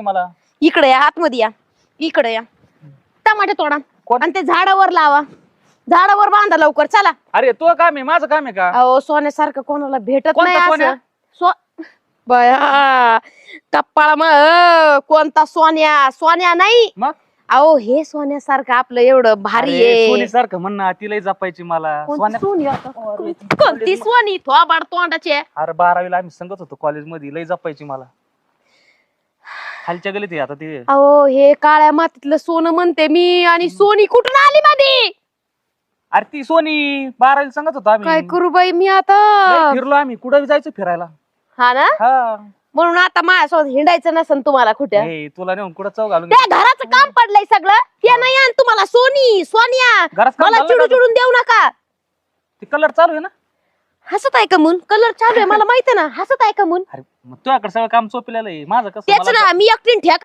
मला इकडे या, आतमध्ये या, इकडे या. टमाटे तोडा आणि ते झाडावर लावा, झाडावर बांधा लवकर. चला. अरे तो काम आहे, माझं काम आहे का? अहो सोन्यासारखं कोणाला भेटत कोणता नाही सोन्या? असं. बया कप्पाळा मग कोणता सोन्या? सोन्या नाही. मग अहो हे सोन्यासारखं आपलं एवढं भारी आहे. सोनीसारखं म्हण ना, तिला जपायची मला. कोणती सोनी आता? अरे, कोणती सोनी? थोबाड तोंडाची आहे. अरे 12वीला आम्ही संगत होतो कॉलेजमध्ये, लय जपायची मला. खालच्या गलीत आहे आता ती. अहो हे काळ्या मातीतलं सोनं म्हणते मी, आणि सोनी कुठून आली मध्ये? अरे ती सोनी 12वीला संगत होतो आम्ही. काय करू बाई मी आता? लय फिरलो आम्ही, कुठं जायचं फिरायला. हा ना, हा म्हणून आता माझ्यासोबत हिंडायचं नसेल तुम्हाला कुठे. हे, तुला नेऊन कुठं चव घालून त्या घराचं काम पडलंय सगळं, ते नाही आणि तुम्हाला सोनी सोनिया. घरात काम मला झालं चिडू का? चिडून देऊ नका. ते कलर चालू आहे ना. हसत आहे का म्हणून? कलर चालू आहे मला माहिती ना. हसत आहे का म्हणून? अरे मग तुझ्याकडे सगळं काम सोपलेलं आहे, माझं कसं तेच मला ना, मी एकटीन ठेक